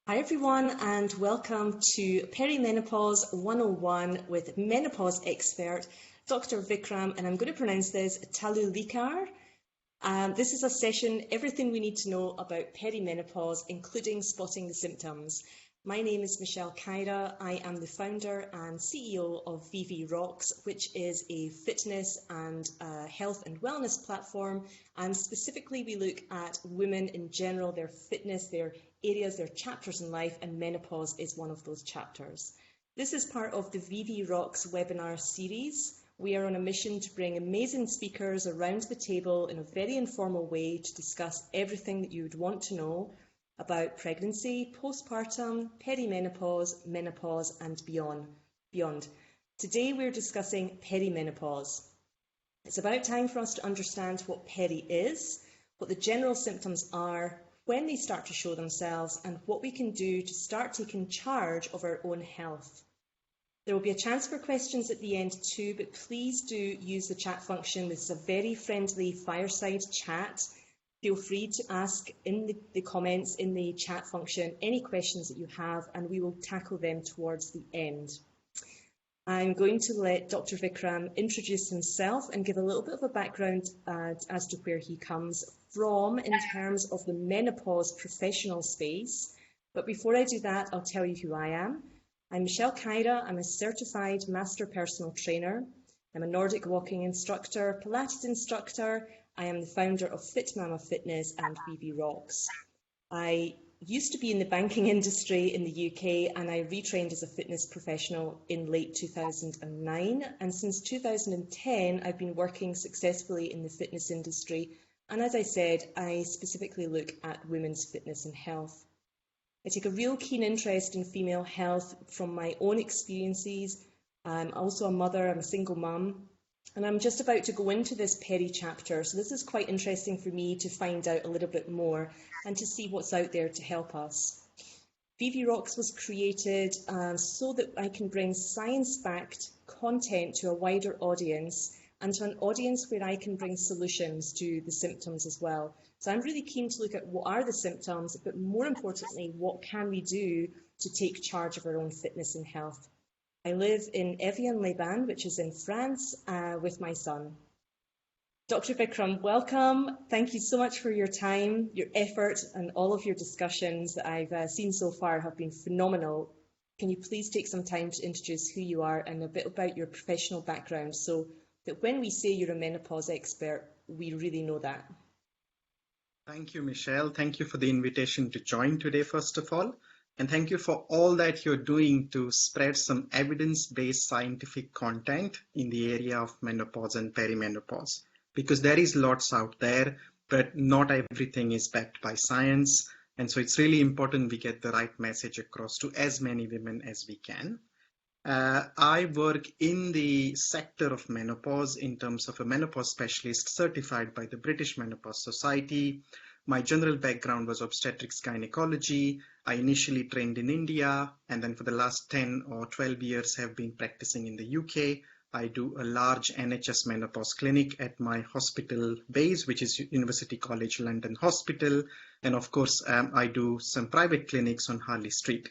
Hi everyone and welcome to Perimenopause 101 with menopause expert Dr. Vikram, and I'm going to pronounce this Talaulikar. This is a session, everything we need to know about perimenopause, including spotting the symptoms. My name is Caira. I am the founder and CEO of Vivi Rocks, which is a fitness and health and wellness platform. And specifically, we look at women in general, their fitness, their areas, their chapters in life, and menopause is one of those chapters. This is part of the Vivi Rocks webinar series. We are on a mission to bring amazing speakers around the table in a very informal way to discuss everything that you would want to know about pregnancy, postpartum, perimenopause, menopause, and beyond. Today we're discussing perimenopause. It's about time for us to understand what peri is, what the general symptoms are, when they start to show themselves, and what we can do to start taking charge of our own health. There will be a chance for questions at the end too, but please do use the chat function. This is a very friendly fireside chat. Feel free to ask in the comments in the chat function any questions that you have, and we will tackle them towards the end. I'm going to let Dr. Vikram introduce himself and give a little bit of a background as to where he comes from in terms of the menopause professional space. But before I do that, I'll tell you who I am. I'm Caira. I'm a certified master personal trainer. I'm a Nordic walking instructor, Pilates instructor. I am the founder of Fit Mama Fitness and Vivi Rocks. I used to be in the banking industry in the UK, and I retrained as a fitness professional in late 2009. And since 2010, I've been working successfully in the fitness industry. And as I said, I specifically look at women's fitness and health. I take a real keen interest in female health from my own experiences. I'm also a mother, I'm a single mum. And I'm just about to go into this peri chapter, so this is quite interesting for me to find out a little bit more and to see what's out there to help us. Vivi Rocks was created so that I can bring science-backed content to a wider audience and to an audience where I can bring solutions to the symptoms as well. So I'm really keen to look at what are the symptoms, but more importantly, what can we do to take charge of our own fitness and health. I live in Evian-les-Bains, which is in France, with my son. Dr. Vikram, welcome. Thank you so much for your time, your effort, and all of your discussions that I've seen so far have been phenomenal. Can you please take some time to introduce who you are and a bit about your professional background so that when we say you're a menopause expert, we really know that? Thank you, Michelle. Thank you for the invitation to join today, first of all. And thank you for all that you're doing to spread some evidence-based scientific content in the area of menopause and perimenopause, because there is lots out there, but not everything is backed by science. And so it's really important we get the right message across to as many women as we can. I work in the sector of menopause in terms of a menopause specialist certified by the British Menopause Society. My general background was obstetrics gynecology. I initially trained in India, and then for the last 10 or 12 years have been practicing in the UK. I do a large NHS menopause clinic at my hospital base, which is University College London Hospital. And of course, I do some private clinics on Harley Street.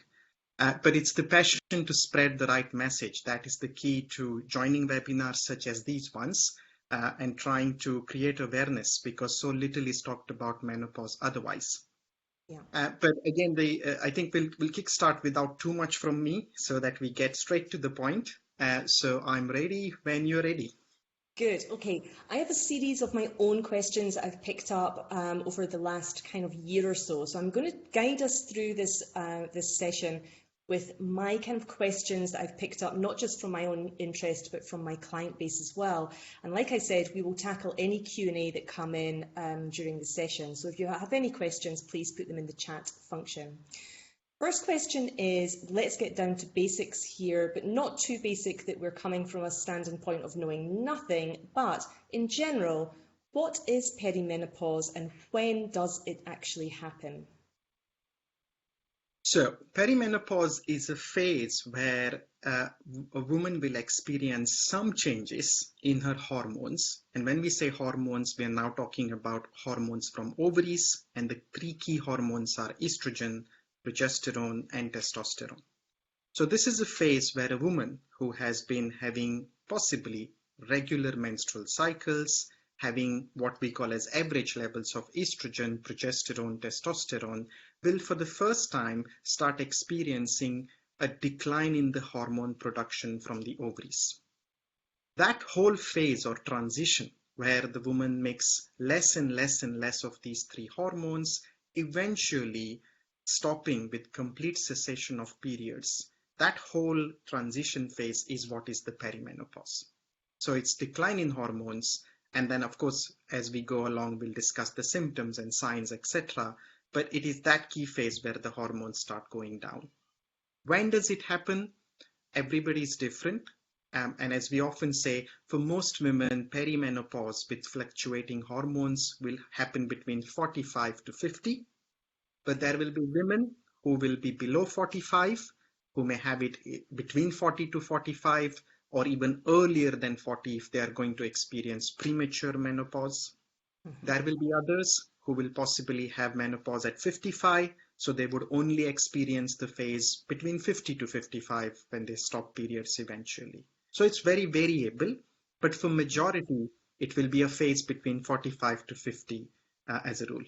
But it's the passion to spread the right message. That is the key to joining webinars such as these ones. And trying to create awareness, because so little is talked about menopause otherwise. Yeah. But again, I think we'll kickstart without too much from me so that we get straight to the point. So I'm ready when you're ready. Good. Okay. I have a series of my own questions I've picked up over the last kind of year or so. So I'm going to guide us through this session with my kind of questions that I've picked up, not just from my own interest, but from my client base as well. And like I said, we will tackle any Q&A that come in during the session. So if you have any questions, please put them in the chat function. First question is, let's get down to basics here, but not too basic that we're coming from a standing point of knowing nothing, but in general, what is perimenopause and when does it actually happen? So perimenopause is a phase where a woman will experience some changes in her hormones. And when we say hormones, we are now talking about hormones from ovaries. And the three key hormones are estrogen, progesterone, and testosterone. So this is a phase where a woman who has been having possibly regular menstrual cycles, having what we call as average levels of estrogen, progesterone, testosterone, will for the first time start experiencing a decline in the hormone production from the ovaries. That whole phase or transition where the woman makes less and less and less of these three hormones, eventually stopping with complete cessation of periods, that whole transition phase is what is the perimenopause. So it's decline in hormones, and then of course as we go along we'll discuss the symptoms and signs, etc. But it is that key phase where the hormones start going down. When does it happen? Everybody is different. And as we often say, for most women, perimenopause with fluctuating hormones will happen between 45 to 50. But there will be women who will be below 45, who may have it between 40 to 45, or even earlier than 40 if they are going to experience premature menopause. There will be others who will possibly have menopause at 55, so they would only experience the phase between 50 to 55 when they stop periods eventually. So it's very variable, but for majority, it will be a phase between 45 to 50 as a rule.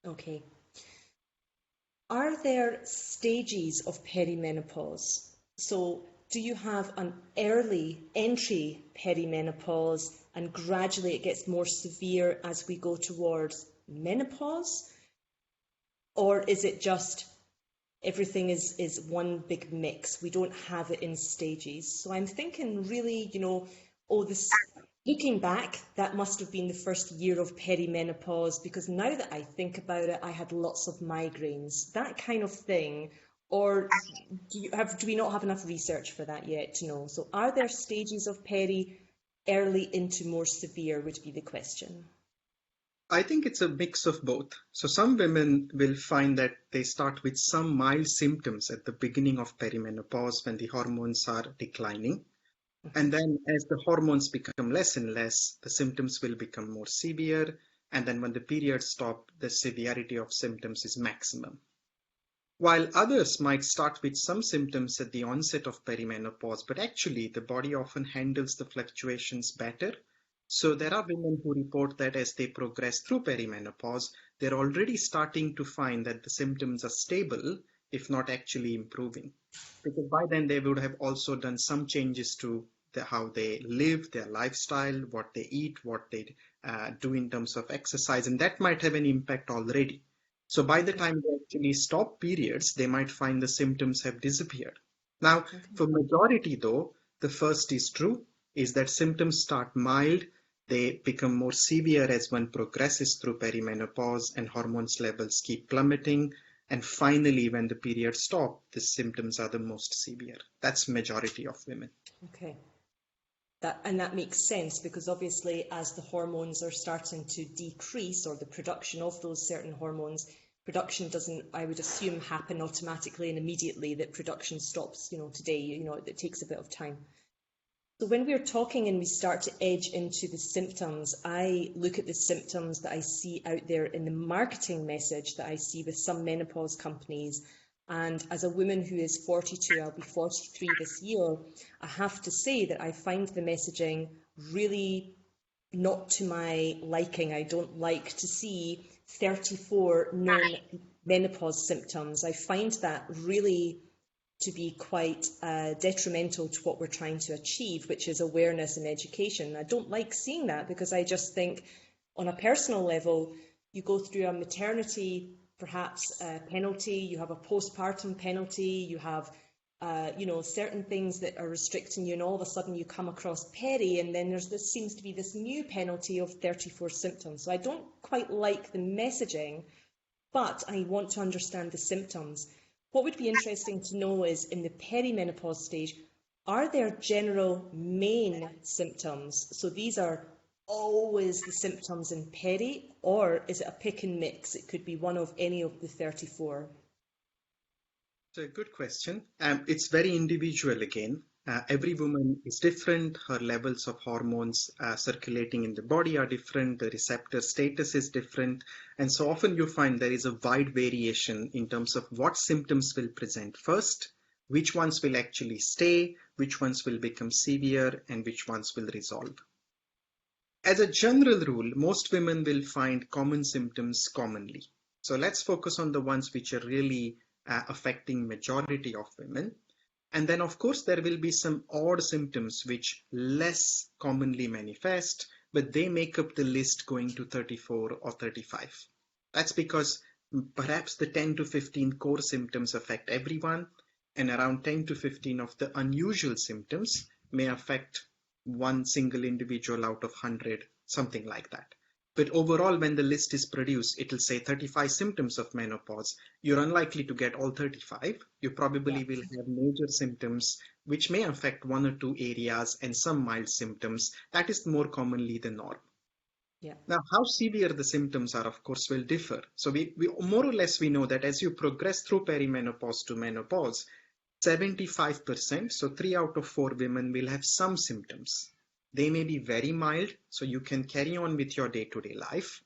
Okay. Are there stages of perimenopause? So do you have an early entry perimenopause and gradually it gets more severe as we go towards menopause? Or is it just everything is one big mix? We don't have it in stages. So I'm thinking really, looking back, that must have been the first year of perimenopause, because now that I think about it, I had lots of migraines, that kind of thing. Or do we not have enough research for that yet to know? So are there stages of peri early into more severe would be the question. I think it's a mix of both. So some women will find that they start with some mild symptoms at the beginning of perimenopause when the hormones are declining. And then as the hormones become less and less, the symptoms will become more severe. And then when the periods stop, the severity of symptoms is maximum. While others might start with some symptoms at the onset of perimenopause, but actually the body often handles the fluctuations better. So there are women who report that as they progress through perimenopause, they're already starting to find that the symptoms are stable, if not actually improving. Because by then they would have also done some changes to how they live, their lifestyle, what they eat, what they do in terms of exercise, and that might have an impact already. So by the time they actually stop periods, they might find the symptoms have disappeared. Now, for majority though, the first is true, is that symptoms start mild, they become more severe as one progresses through perimenopause and hormones levels keep plummeting. And finally, when the periods stop, the symptoms are the most severe. That's majority of women. Okay. That makes sense, because obviously as the hormones are starting to decrease, or the production of those certain hormones, production doesn't, I would assume, happen automatically and immediately, that production stops, today, it takes a bit of time. So when we're talking and we start to edge into the symptoms, I look at the symptoms that I see out there in the marketing message that I see with some menopause companies. And as a woman who is 42, I'll be 43 this year, I have to say that I find the messaging really not to my liking. I don't like to see 34 non-menopause symptoms. I find that really to be quite detrimental to what we're trying to achieve, which is awareness and education. I don't like seeing that, because I just think on a personal level, you go through a maternity perhaps penalty, you have a postpartum penalty, you have certain things that are restricting you, and all of a sudden you come across peri, and then seems to be this new penalty of 34 symptoms. So I don't quite like the messaging, but I want to understand the symptoms. What would be interesting to know is, in the perimenopause stage, are there general main symptoms? So these are always the symptoms in peri, or is it a pick and mix? It could be one of any of the 34. It's a good question. It's very individual again. Every woman is different. Her levels of hormones circulating in the body are different. The receptor status is different. And so often you find there is a wide variation in terms of what symptoms will present first, which ones will actually stay, which ones will become severe, and which ones will resolve. As a general rule, most women will find common symptoms commonly. So let's focus on the ones which are really affecting majority of women. And then, of course, there will be some odd symptoms which less commonly manifest, but they make up the list going to 34 or 35. That's because perhaps the 10 to 15 core symptoms affect everyone, and around 10 to 15 of the unusual symptoms may affect one single individual out of 100, something like that. But overall, when the list is produced, it will say 35 symptoms of menopause. You're unlikely to get all 35. You probably will have major symptoms which may affect one or two areas and some mild symptoms. That is more commonly the norm. Yeah. Now, how severe the symptoms are, of course, will differ. So we more or less we know that as you progress through perimenopause to menopause, 75%, so 3 out of 4 women will have some symptoms. They may be very mild, so you can carry on with your day-to-day life.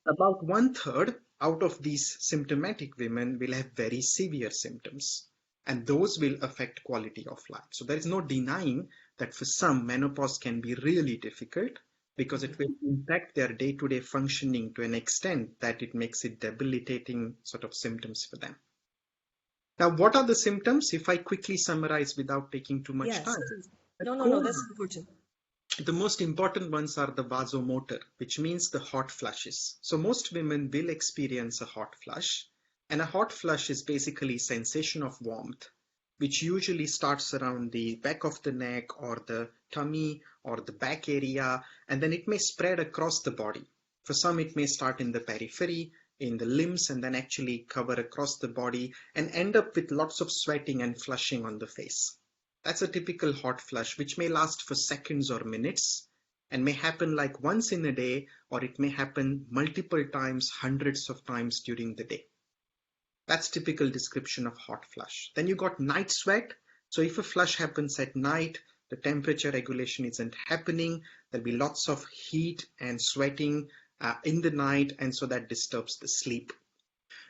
About 1/3 out of these symptomatic women will have very severe symptoms, and those will affect quality of life. So there is no denying that for some, menopause can be really difficult because it will impact their day-to-day functioning to an extent that it makes it debilitating sort of symptoms for them. Now, what are the symptoms? If I quickly summarize without taking too much time. No, that's important. The most important ones are the vasomotor, which means the hot flushes. So most women will experience a hot flush, and a hot flush is basically sensation of warmth, which usually starts around the back of the neck or the tummy or the back area, and then it may spread across the body. For some, it may start in the periphery, in the limbs, and then actually cover across the body and end up with lots of sweating and flushing on the face. That's a typical hot flush, which may last for seconds or minutes and may happen like once in a day, or it may happen multiple times, hundreds of times during the day. That's typical description of hot flush. Then you got night sweat. So if a flush happens at night, the temperature regulation isn't happening. There'll be lots of heat and sweating in the night, and so that disturbs the sleep.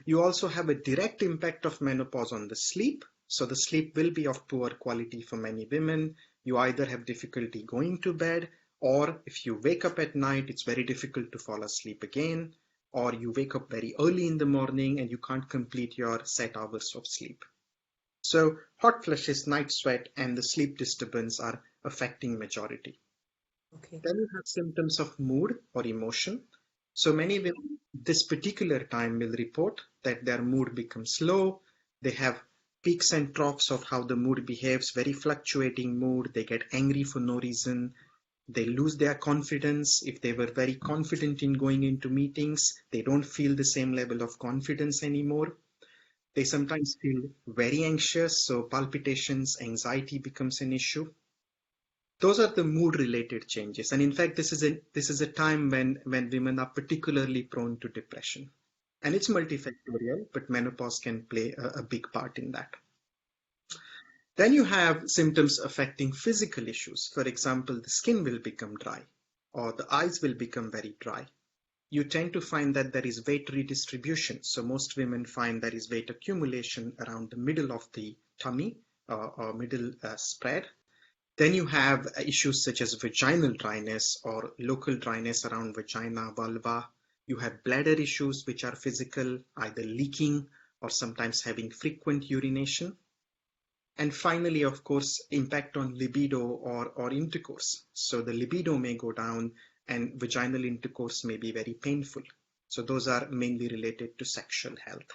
You also have a direct impact of menopause on the sleep. So the sleep will be of poor quality for many women. You either have difficulty going to bed, or if you wake up at night, it's very difficult to fall asleep again, or you wake up very early in the morning and you can't complete your set hours of sleep. So hot flushes, night sweat, and the sleep disturbance are affecting majority. Okay. Then you have symptoms of mood or emotion. So many women this particular time will report that their mood becomes low. They have peaks and troughs of how the mood behaves, very fluctuating mood. They get angry for no reason. They lose their confidence. If they were very confident in going into meetings, they don't feel the same level of confidence anymore. They sometimes feel very anxious, so palpitations, anxiety becomes an issue. Those are the mood-related changes. And in fact, this is a time when women are particularly prone to depression. And it's multifactorial, but menopause can play a big part in that. Then you have symptoms affecting physical issues. For example, the skin will become dry, or the eyes will become very dry. You tend to find that there is weight redistribution. So most women find there is weight accumulation around the middle of the tummy or middle spread. Then you have issues such as vaginal dryness or local dryness around vagina, vulva. You have bladder issues which are physical, either leaking or sometimes having frequent urination. And finally, of course, impact on libido or intercourse. So the libido may go down and vaginal intercourse may be very painful. So those are mainly related to sexual health.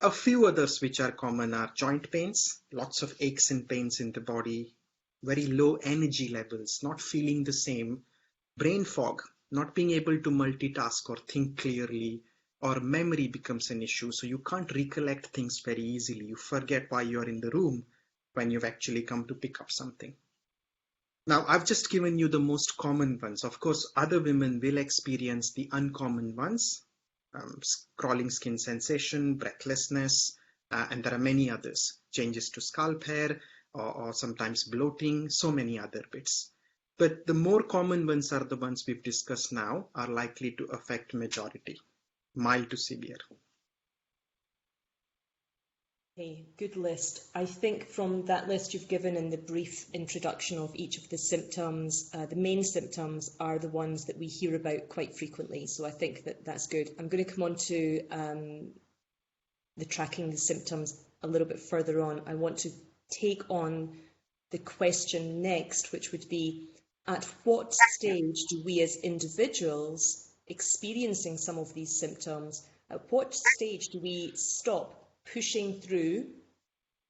A few others which are common are joint pains, lots of aches and pains in the body, very low energy levels, not feeling the same, brain fog, not being able to multitask or think clearly, or memory becomes an issue. So you can't recollect things very easily. You forget why you're in the room when you've actually come to pick up something. Now, I've just given you the most common ones. Of course, other women will experience the uncommon ones. Crawling skin sensation, breathlessness, and there are many others. Changes to scalp hair, or sometimes bloating, so many other bits. But the more common ones are the ones we've discussed now, are likely to affect majority, mild to severe. Okay, good list. I think from that list you've given in the brief introduction of each of the symptoms, the main symptoms are the ones that we hear about quite frequently. So I think that that's good. I'm going to come on to the tracking the symptoms a little bit further on. I want to take on the question next, which would be, at what stage do we as individuals experiencing some of these symptoms, at what stage do we stop pushing through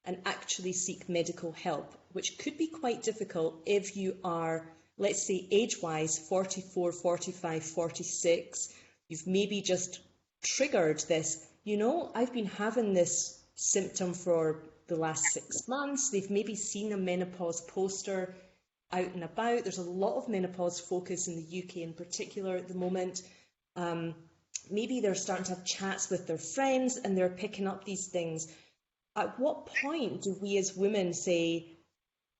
and actually seek medical help, which could be quite difficult if you are, let's say, age-wise, 44, 45, 46, you've maybe just triggered this, I've been having this symptom for the last 6 months, they've maybe seen a menopause poster out and about. There's a lot of menopause focus in the UK in particular at the moment. Maybe they're starting to have chats with their friends and they're picking up these things. At what point do we as women say,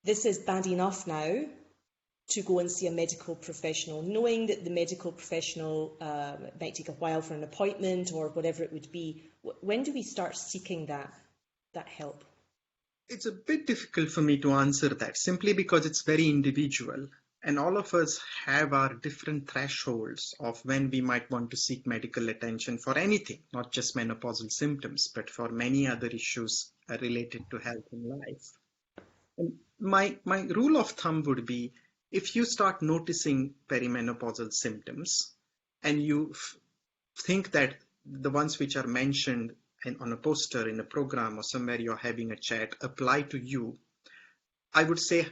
this is bad enough now to go and see a medical professional, knowing that the medical professional might take a while for an appointment or whatever it would be? When do we start seeking that help? It's a bit difficult for me to answer that simply because it's very individual. And all of us have our different thresholds of when we might want to seek medical attention for anything, not just menopausal symptoms, but for many other issues related to health and life. And my rule of thumb would be, if you start noticing perimenopausal symptoms and you think that the ones which are mentioned on a poster, in a program, or somewhere you're having a chat apply to you, I would say,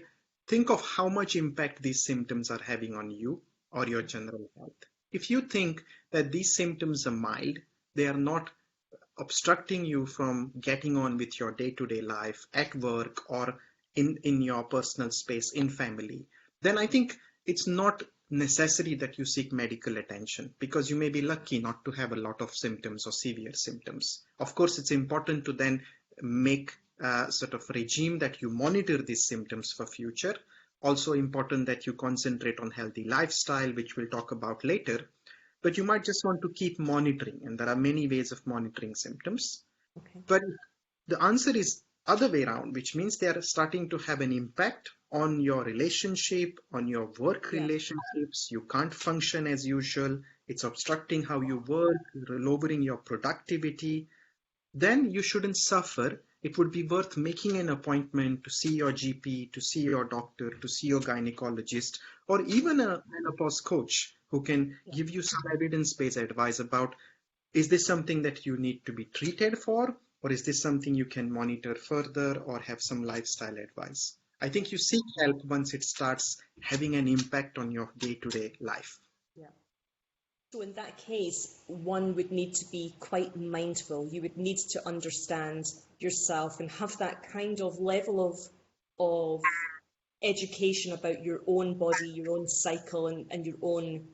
think of how much impact these symptoms are having on you or your general health. If you think that these symptoms are mild, they are not obstructing you from getting on with your day-to-day life at work or in your personal space, in family, then I think it's not necessary that you seek medical attention, because you may be lucky not to have a lot of symptoms or severe symptoms. Of course, it's important to then make sort of regime that you monitor these symptoms for future. Also important that you concentrate on healthy lifestyle, which we'll talk about later. But you might just want to keep monitoring, and there are many ways of monitoring symptoms. Okay. But the answer is other way around, which means they are starting to have an impact on your relationship, on your work relationships. You can't function as usual. It's obstructing how you work, lowering your productivity. Then you shouldn't suffer. It would be worth making an appointment to see your GP, to see your doctor, to see your gynecologist, or even a menopause coach who can give you some evidence-based advice about, is this something that you need to be treated for, or is this something you can monitor further or have some lifestyle advice? I think you seek help once it starts having an impact on your day-to-day life. Yeah. So in that case, one would need to be quite mindful. You would need to understand yourself and have that kind of level of education about your own body, your own cycle, and your own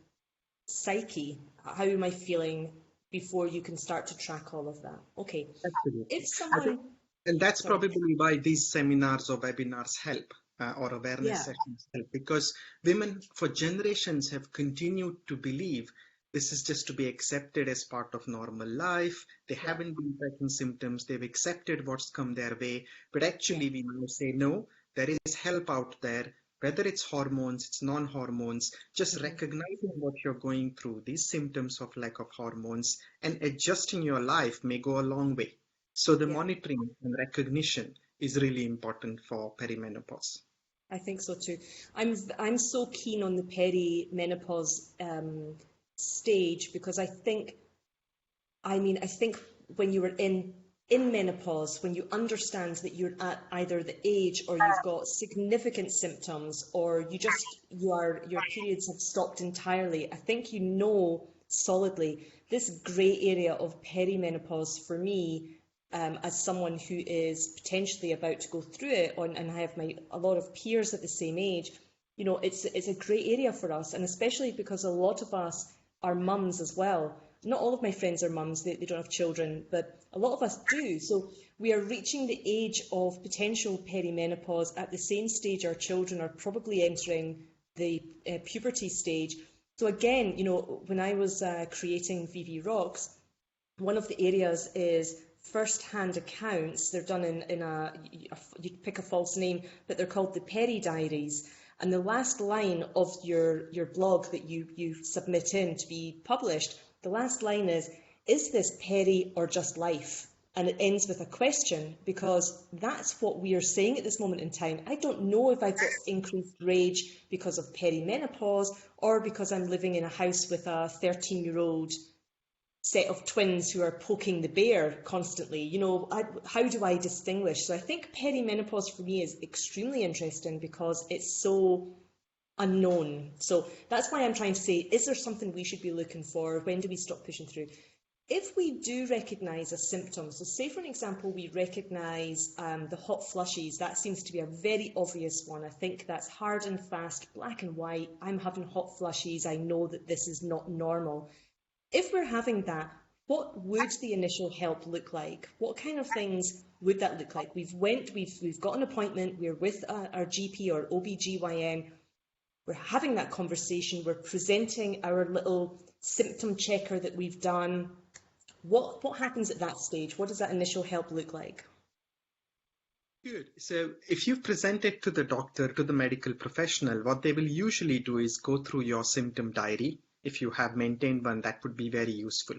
psyche. How am I feeling before you can start to track all of that? Okay. Absolutely. If someone... And that's probably why these seminars or webinars help, or awareness sessions help, because women for generations have continued to believe this is just to be accepted as part of normal life. They haven't been tracking symptoms. They've accepted what's come their way. But actually, we now say, no, there is help out there, whether it's hormones, it's non-hormones, just recognizing what you're going through, these symptoms of lack of hormones, and adjusting your life may go a long way. So the monitoring and recognition is really important for perimenopause. I think so too. I'm so keen on the perimenopause stage, because I think when you are in menopause, when you understand that you're at either the age or you've got significant symptoms, or your periods have stopped entirely, I think you know solidly this grey area of perimenopause for me. As someone who is potentially about to go through it, and I have a lot of peers at the same age, it's a grey area for us, and especially because a lot of us are mums as well. not all of my friends are mums, they don't have children, but a lot of us do. So we are reaching the age of potential perimenopause at the same stage our children are probably entering the puberty stage. So again, when I was creating Vivi Rocks, one of the areas is first-hand accounts. They're done you pick a false name, but they're called the Peri Diaries. And the last line of your blog that you submit in to be published, the last line is this peri or just life? And it ends with a question, because that's what we are saying at this moment in time. I don't know if I've got increased rage because of perimenopause or because I'm living in a house with a 13-year-old set of twins who are poking the bear constantly. How do I distinguish? So I think perimenopause for me is extremely interesting because it's so unknown. So that's why I'm trying to say, is there something we should be looking for? When do we stop pushing through? If we do recognise a symptom, so say for an example, we recognise the hot flushes, that seems to be a very obvious one. I think that's hard and fast, black and white. I'm having hot flushes. I know that this is not normal. If we're having that, what would the initial help look like? What kind of things would that look like? We've got an appointment, we're with our GP or OBGYN, we're having that conversation, we're presenting our little symptom checker that we've done. What happens at that stage? What does that initial help look like? Good. So if you've presented to the doctor, to the medical professional, what they will usually do is go through your symptom diary. If you have maintained one, that would be very useful.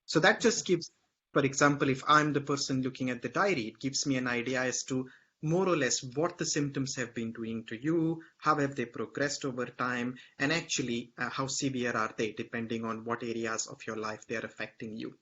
So that just gives, for example, if I'm the person looking at the diary, it gives me an idea as to more or less what the symptoms have been doing to you, how have they progressed over time, and actually how severe are they, depending on what areas of your life they are affecting you.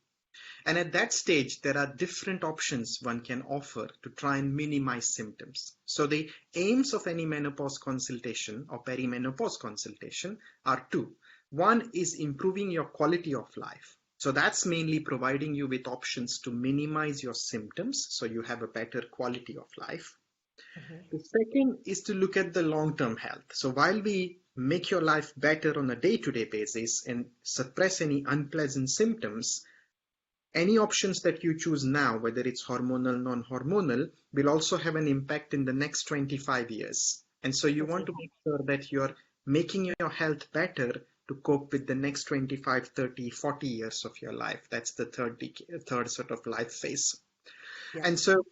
And at that stage, there are different options one can offer to try and minimize symptoms. So the aims of any menopause consultation or perimenopause consultation are two. One is improving your quality of life. So that's mainly providing you with options to minimize your symptoms so you have a better quality of life. The second is to look at the long-term health. So while we make your life better on a day-to-day basis and suppress any unpleasant symptoms, any options that you choose now, whether it's hormonal, non-hormonal, will also have an impact in the next 25 years. And so you want to make sure that you're making your health better to cope with the next 25, 30, 40 years of your life. That's the third sort of life phase. Yeah. And so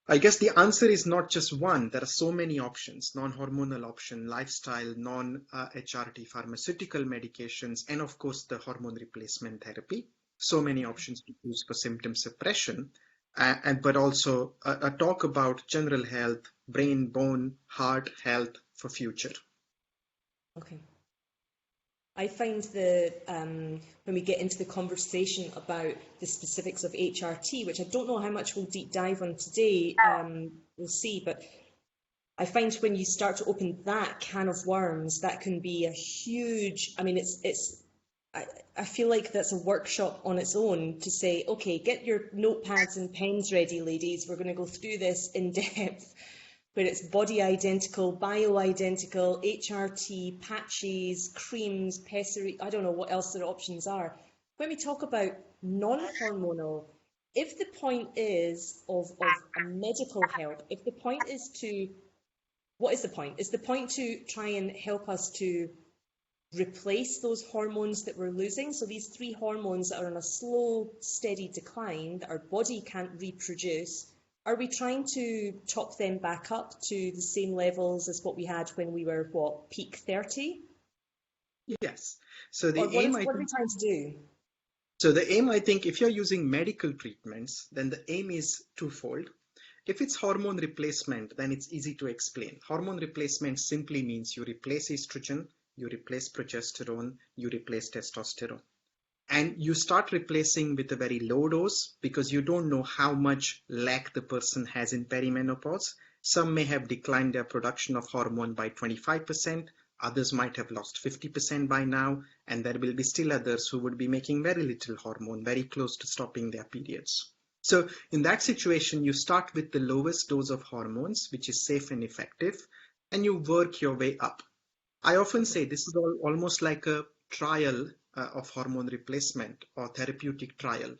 I guess the answer is not just one. There are so many options: non-hormonal option, lifestyle, non-HRT pharmaceutical medications, and of course the hormone replacement therapy. So many options to use for symptom suppression, but also a talk about general health, brain, bone, heart health for future. Okay. I find when we get into the conversation about the specifics of HRT, which I don't know how much we'll deep dive on today, we'll see, but I find when you start to open that can of worms, that can be a huge, I mean, I feel like that's a workshop on its own to say, okay, get your notepads and pens ready, ladies. We're going to go through this in depth, where it's body identical, bio-identical, HRT, patches, creams, pessary, I don't know what else their options are. When we talk about non-hormonal, if the point is of a medical help, if the point is to, what is the point? Is the point to try and help us to replace those hormones that we're losing? So these three hormones that are on a slow, steady decline that our body can't reproduce, are we trying to top them back up to the same levels as what we had when we were, peak 30? Yes. So what are we trying to do? So the aim, I think, if you're using medical treatments, then the aim is twofold. If it's hormone replacement, then it's easy to explain. Hormone replacement simply means you replace estrogen, you replace progesterone, you replace testosterone. And you start replacing with a very low dose because you don't know how much lack the person has in perimenopause. Some may have declined their production of hormone by 25%. Others might have lost 50% by now. And there will be still others who would be making very little hormone, very close to stopping their periods. So in that situation, you start with the lowest dose of hormones, which is safe and effective, and you work your way up. I often say this is almost like a trial of hormone replacement or therapeutic trial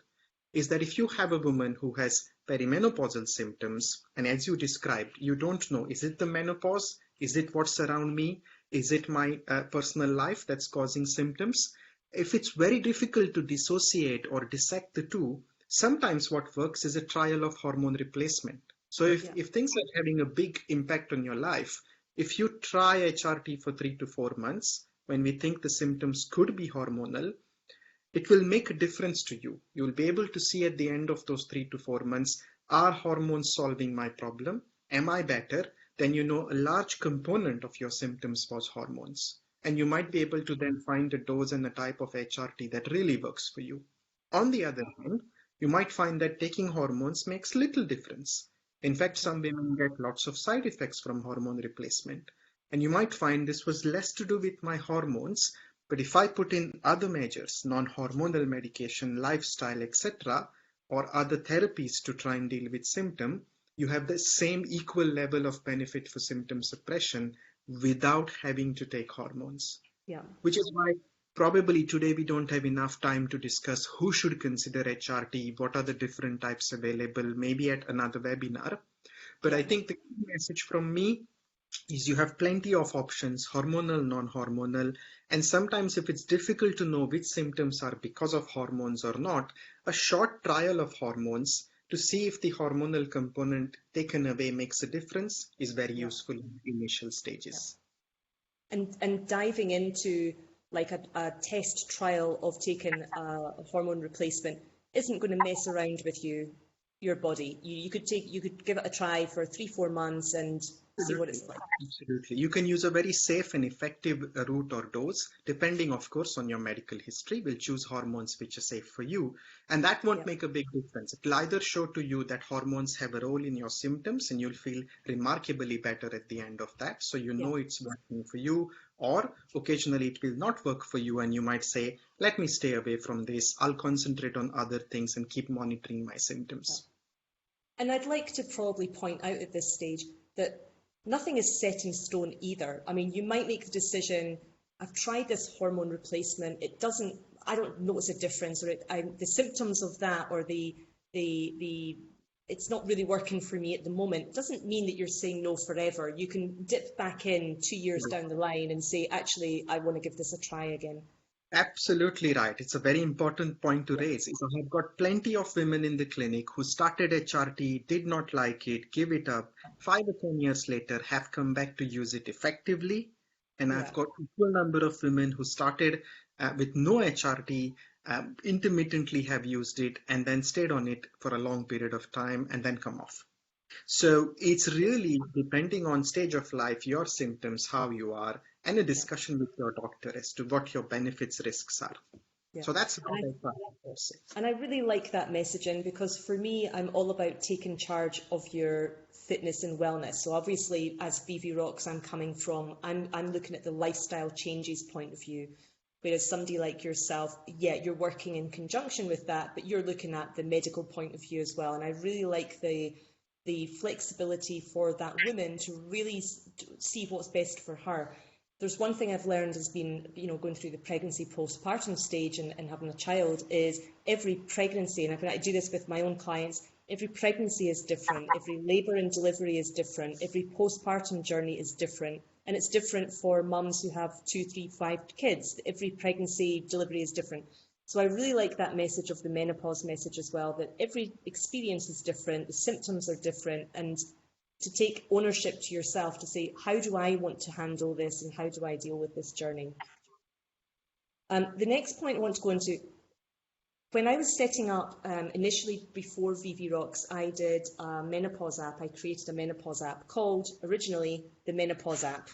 is that if you have a woman who has perimenopausal symptoms, and as you described, you don't know, is it the menopause? Is it what's around me? Is it my personal life that's causing symptoms? If it's very difficult to dissociate or dissect the two, sometimes what works is a trial of hormone replacement. So if things are having a big impact on your life, if you try HRT for 3 to 4 months, when we think the symptoms could be hormonal, it will make a difference to you. You'll be able to see at the end of those 3 to 4 months, are hormones solving my problem? Am I better? Then you know a large component of your symptoms was hormones. And you might be able to then find a dose and a type of HRT that really works for you. On the other hand, you might find that taking hormones makes little difference. In fact, some women get lots of side effects from hormone replacement. And you might find this was less to do with my hormones, but if I put in other measures, non-hormonal medication, lifestyle, etc., or other therapies to try and deal with symptom, you have the same equal level of benefit for symptom suppression without having to take hormones. Yeah. Which is why probably today we don't have enough time to discuss who should consider HRT, what are the different types available, maybe at another webinar. But I think the key message from me is you have plenty of options, hormonal, non-hormonal, and sometimes if it's difficult to know which symptoms are because of hormones or not, a short trial of hormones to see if the hormonal component taken away makes a difference is very useful in initial stages. And diving into like a test trial of taking a hormone replacement isn't going to mess around with your body. You could give it a try for 3-4 months and see what it's like. Absolutely. You can use a very safe and effective route or dose, depending, of course, on your medical history. We'll choose hormones which are safe for you. And that won't make a big difference. It'll either show to you that hormones have a role in your symptoms and you'll feel remarkably better at the end of that. So you know it's working for you. Or occasionally it will not work for you and you might say, let me stay away from this. I'll concentrate on other things and keep monitoring my symptoms. And I'd like to probably point out at this stage that nothing is set in stone either. I mean, you might make the decision, I've tried this hormone replacement, I don't notice a difference, or the symptoms of that, or it's not really working for me at the moment. It doesn't mean that you're saying no forever. You can dip back in 2 years down the line and say, actually, I want to give this a try again. Absolutely right. It's a very important point to raise. I have got plenty of women in the clinic who started HRT, did not like it, give it up, 5 or 10 years later have come back to use it effectively. And I've got an equal number of women who started with no HRT, intermittently have used it and then stayed on it for a long period of time and then come off. So it's really depending on stage of life, your symptoms, how you are, and a discussion with your doctor as to what your benefits, risks are. So that's what I say. And I really like that messaging because for me, I'm all about taking charge of your fitness and wellness. So obviously, as Vivi Rocks, I'm looking at the lifestyle changes point of view. Whereas somebody like yourself, you're working in conjunction with that, but you're looking at the medical point of view as well. And I really like the flexibility for that woman to really see what's best for her. There's one thing I've learned has been, going through the pregnancy postpartum stage and having a child is every pregnancy, and I do this with my own clients, every pregnancy is different, every labour and delivery is different, every postpartum journey is different, and it's different for mums who have 2, 3, 5 kids. Every pregnancy delivery is different. So I really like that message of the menopause message as well, that every experience is different, the symptoms are different, and to take ownership to yourself to say, how do I want to handle this and how do I deal with this journey? The next point I want to go into, when I was setting up, initially before Vivi Rocks, I did a menopause app. I created a menopause app called, originally, the Menopause app.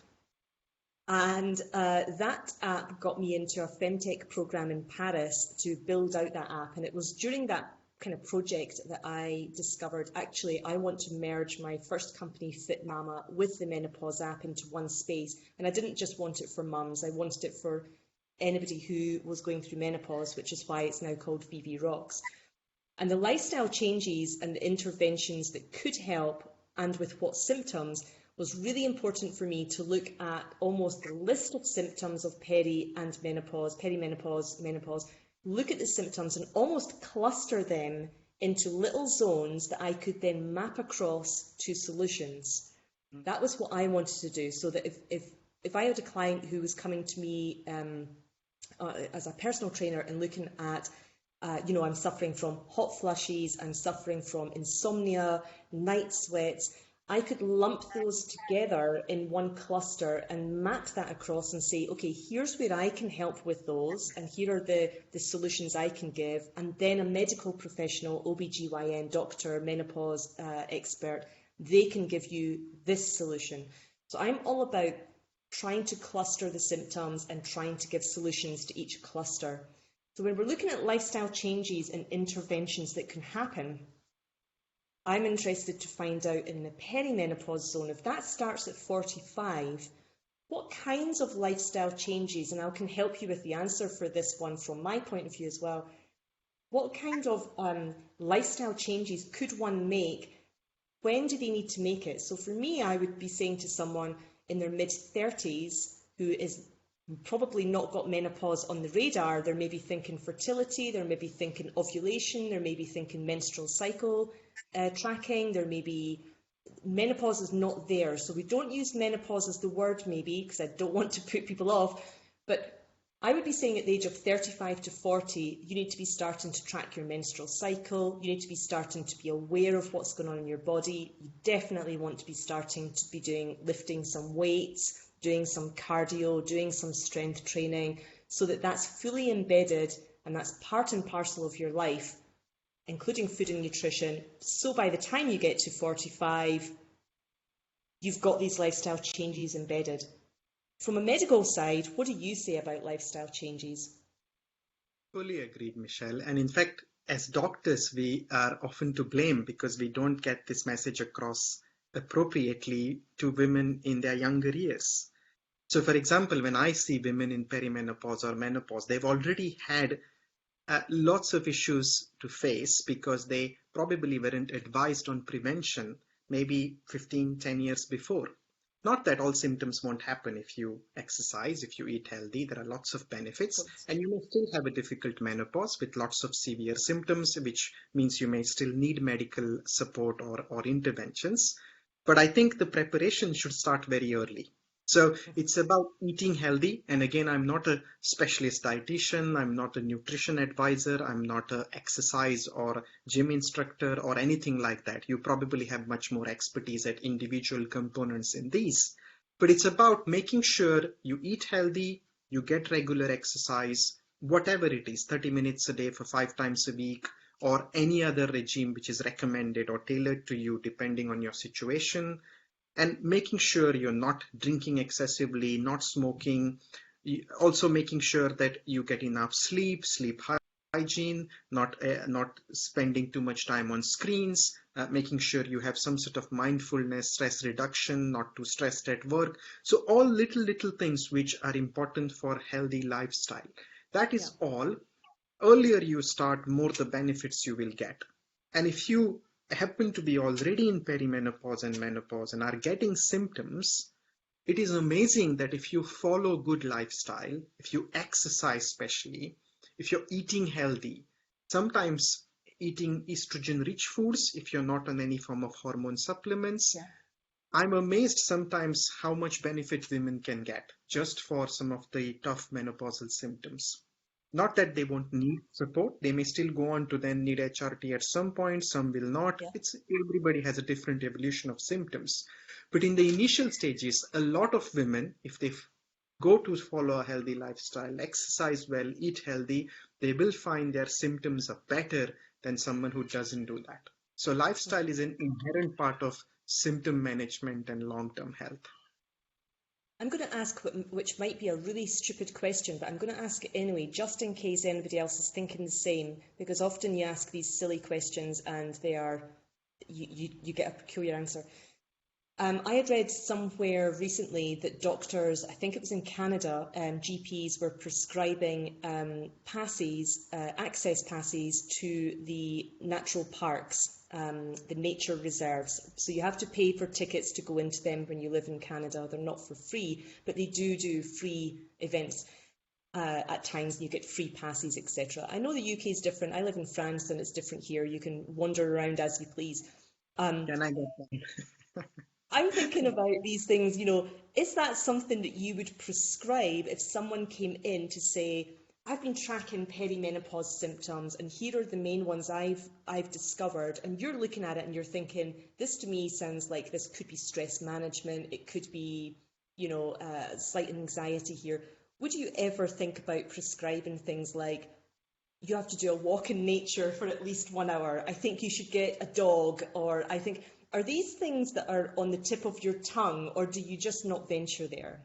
And that app got me into a femtech program in Paris to build out that app. And it was during that kind of project that I discovered, actually, I want to merge my first company, Fit Mama, with the Menopause app into one space. And I didn't just want it for mums, I wanted it for anybody who was going through menopause, which is why it's now called Vivi Rocks. And the lifestyle changes and the interventions that could help, and with what symptoms, was really important for me to look at almost the list of symptoms of peri and menopause, perimenopause, menopause, look at the symptoms and almost cluster them into little zones that I could then map across to solutions. That was what I wanted to do, so that if I had a client who was coming to me as a personal trainer and looking at, I'm suffering from hot flushes, I'm suffering from insomnia, night sweats, I could lump those together in one cluster and map that across and say, okay, here's where I can help with those, and here are the solutions I can give. And then a medical professional, OBGYN, doctor, menopause expert, they can give you this solution. So I'm all about trying to cluster the symptoms and trying to give solutions to each cluster. So when we're looking at lifestyle changes and interventions that can happen, I'm interested to find out in the perimenopause zone, if that starts at 45, what kinds of lifestyle changes, and I can help you with the answer for this one from my point of view as well, what kind of lifestyle changes could one make? When do they need to make it? So for me, I would be saying to someone in their mid-30s who is probably not got menopause on the radar, they're maybe thinking fertility, they're maybe thinking ovulation, they're maybe thinking menstrual cycle tracking, there may be menopause is not there. So we don't use menopause as the word maybe, because I don't want to put people off, but I would be saying at the age of 35 to 40, you need to be starting to track your menstrual cycle, you need to be starting to be aware of what's going on in your body, you definitely want to be starting to be lifting some weights, doing some cardio, doing some strength training, so that that's fully embedded and that's part and parcel of your life, including food and nutrition. So by the time you get to 45, you've got these lifestyle changes embedded. From a medical side, what do you say about lifestyle changes? Fully agreed, Michelle. And in fact, as doctors, we are often to blame because we don't get this message across appropriately to women in their younger years. So for example, when I see women in perimenopause or menopause, they've already had lots of issues to face because they probably weren't advised on prevention maybe 10 years before. Not that all symptoms won't happen if you exercise, if you eat healthy. There are lots of benefits, and you may still have a difficult menopause with lots of severe symptoms, which means you may still need medical support or interventions. But I think the preparation should start very early. So it's about eating healthy. And again, I'm not a specialist dietitian. I'm not a nutrition advisor. I'm not an exercise or gym instructor or anything like that. You probably have much more expertise at individual components in these. But it's about making sure you eat healthy, you get regular exercise, whatever it is, 30 minutes a day for 5 times a week, or any other regime which is recommended or tailored to you depending on your situation. And making sure you're not drinking excessively, not smoking, also making sure that you get enough sleep hygiene, not spending too much time on screens, making sure you have some sort of mindfulness, stress reduction, not too stressed at work. So all little things which are important for healthy lifestyle. That is all. Earlier you start, more the benefits you will get. And if you happen to be already in perimenopause and menopause and are getting symptoms, it is amazing that if you follow good lifestyle, if you exercise especially, if you're eating healthy, sometimes eating estrogen-rich foods, if you're not on any form of hormone supplements, I'm amazed sometimes how much benefit women can get just for some of the tough menopausal symptoms. Not that they won't need support. They may still go on to then need HRT at some point. Some will not. Everybody has a different evolution of symptoms. But in the initial stages, a lot of women, if they go to follow a healthy lifestyle, exercise well, eat healthy, they will find their symptoms are better than someone who doesn't do that. So lifestyle is an inherent part of symptom management and long-term health. I'm going to ask, which might be a really stupid question, but I'm going to ask it anyway, just in case anybody else is thinking the same, because often you ask these silly questions and they are, you get a peculiar answer. I had read somewhere recently that doctors, I think it was in Canada, GPs were prescribing passes, access passes to the natural parks, the nature reserves. So you have to pay for tickets to go into them when you live in Canada. They're not for free, but they do free events. At times you get free passes, etc. I know the UK is different. I live in France and it's different here. You can wander around as you please. Can I get that? I'm thinking about these things, is that something that you would prescribe if someone came in to say, I've been tracking perimenopause symptoms and here are the main ones I've discovered, and you're looking at it and you're thinking, this to me sounds like this could be stress management, it could be, slight anxiety here. Would you ever think about prescribing things like, you have to do a walk in nature for at least 1 hour, I think you should get a dog, or I think... Are these things that are on the tip of your tongue, or do you just not venture there?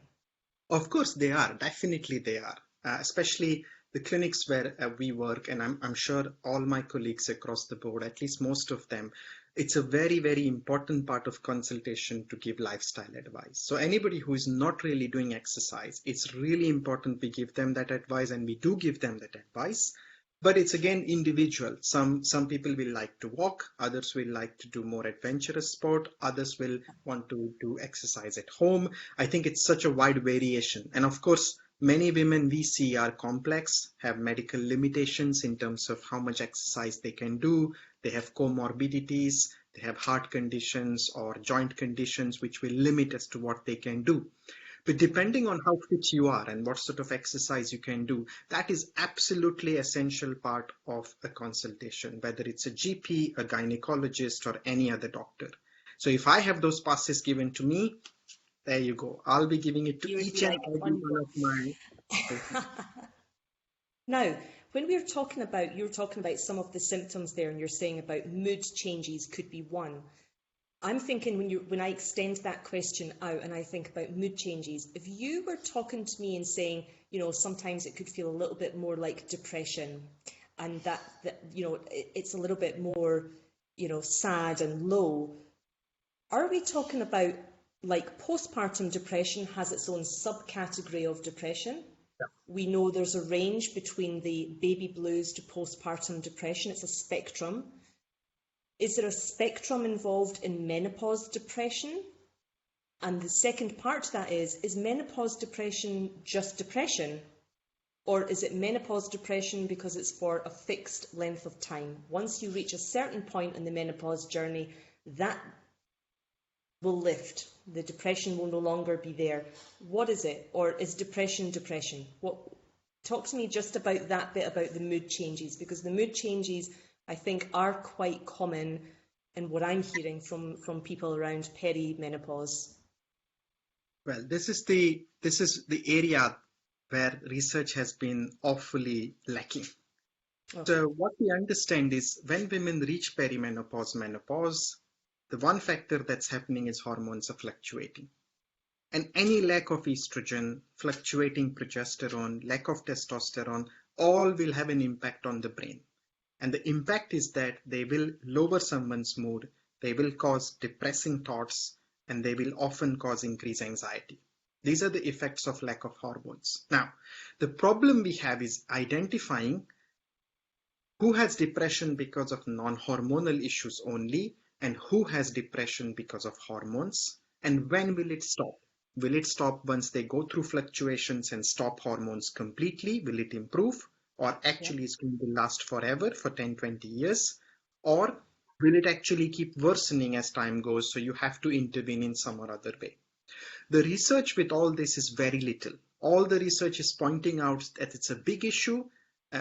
Of course they are, definitely they are, especially the clinics where we work, and I'm sure all my colleagues across the board, at least most of them, it's a very, very important part of consultation to give lifestyle advice. So anybody who is not really doing exercise, it's really important we give them that advice, and we do give them that advice. But it's again individual. Some people will like to walk, others will like to do more adventurous sport, others will want to do exercise at home. I think it's such a wide variation. And of course, many women we see are complex, have medical limitations in terms of how much exercise they can do. They have comorbidities, they have heart conditions or joint conditions which will limit as to what they can do. But depending on how fit you are and what sort of exercise you can do, that is absolutely essential part of a consultation, whether it's a GP, a gynecologist, or any other doctor. So if I have those passes given to me, there you go. I'll be giving it to each and every one of my patients. Now, when you're talking about some of the symptoms there, and you're saying about mood changes could be one. I'm thinking when I extend that question out and I think about mood changes, if you were talking to me and saying, sometimes it could feel a little bit more like depression, and that it's a little bit more, sad and low, are we talking about like postpartum depression has its own subcategory of depression? Yeah. We know there's a range between the baby blues to postpartum depression. It's a spectrum. Is there a spectrum involved in menopause depression? And the second part to that is menopause depression just depression? Or is it menopause depression because it's for a fixed length of time? Once you reach a certain point in the menopause journey, that will lift. The depression will no longer be there. What is it? Or is depression depression? Talk to me just about that bit about the mood changes, because the mood changes I think are quite common in what I'm hearing from people around perimenopause. Well, this is the area where research has been awfully lacking. Okay. So what we understand is when women reach perimenopause, menopause, the one factor that's happening is hormones are fluctuating. And any lack of estrogen, fluctuating progesterone, lack of testosterone, all will have an impact on the brain. And the impact is that they will lower someone's mood, they will cause depressing thoughts, and they will often cause increased anxiety. These are the effects of lack of hormones. Now, the problem we have is identifying who has depression because of non-hormonal issues only, and who has depression because of hormones, and when will it stop? Will it stop once they go through fluctuations and stop hormones completely? Will it improve? Or actually it's going to last forever for 10, 20 years? Or will it actually keep worsening as time goes, so you have to intervene in some or other way? The research with all this is very little. All the research is pointing out that it's a big issue.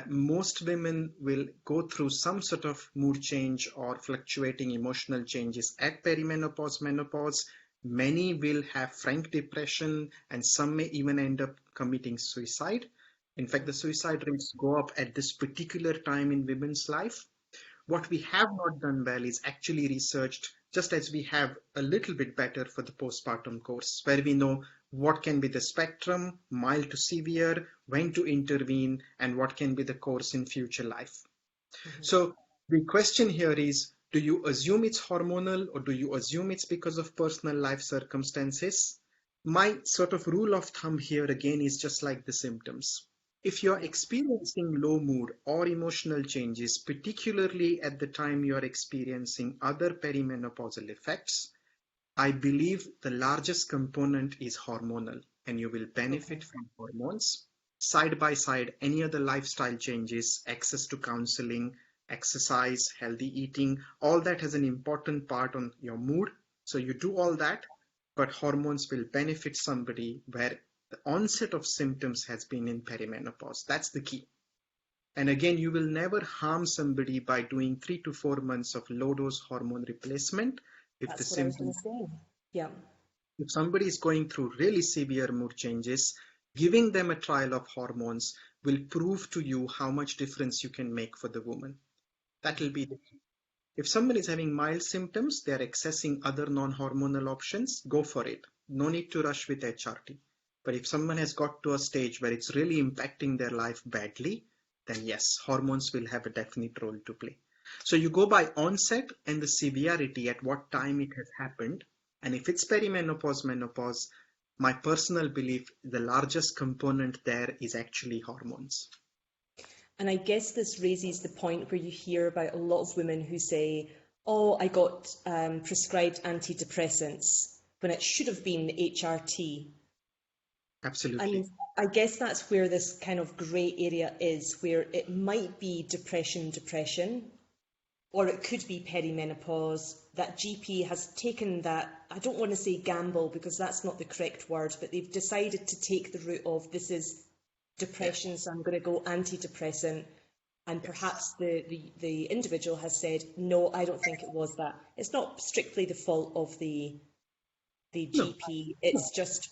Most women will go through some sort of mood change or fluctuating emotional changes at perimenopause, menopause. Many will have frank depression, and some may even end up committing suicide. In fact, the suicide rates go up at this particular time in women's life. What we have not done well is actually researched, just as we have a little bit better for the postpartum course, where we know what can be the spectrum, mild to severe, when to intervene, and what can be the course in future life. Mm-hmm. So the question here is, Do you assume it's hormonal or do you assume it's because of personal life circumstances? My sort of rule of thumb here again is just like the symptoms. If you're Yeah. experiencing low mood or emotional changes, particularly at the time you're experiencing other perimenopausal effects, I believe the largest component is hormonal, and you will Okay. benefit from hormones. Side by side, any other lifestyle changes, access to counseling, exercise, healthy eating, all that has an important part on your mood. So you do all that, but hormones will benefit somebody where the onset of symptoms has been in perimenopause. That's the key. And again, you will never harm somebody by doing 3 to 4 months of low dose hormone replacement if the That's what I was going symptoms. to say. Yeah. If somebody is going through really severe mood changes, giving them a trial of hormones will prove to you how much difference you can make for the woman. That will be the key. If someone is having mild symptoms, they are accessing other non-hormonal options, go for it. No need to rush with HRT. But if someone has got to a stage where it's really impacting their life badly, then yes, hormones will have a definite role to play. So you go by onset and the severity at what time it has happened. And if it's perimenopause, menopause, my personal belief, the largest component there is actually hormones. And I guess this raises the point where you hear about a lot of women who say, oh, I got prescribed antidepressants when it should have been HRT. Absolutely. And I guess that's where this kind of grey area is, where it might be depression, or it could be perimenopause. That GP has taken that, I don't want to say gamble because that's not the correct word, but they've decided to take the route of this is Yes. depression, so I'm going to go antidepressant. And Yes. perhaps the individual has said, no, I don't think it was that. It's not strictly the fault of the No. GP. It's just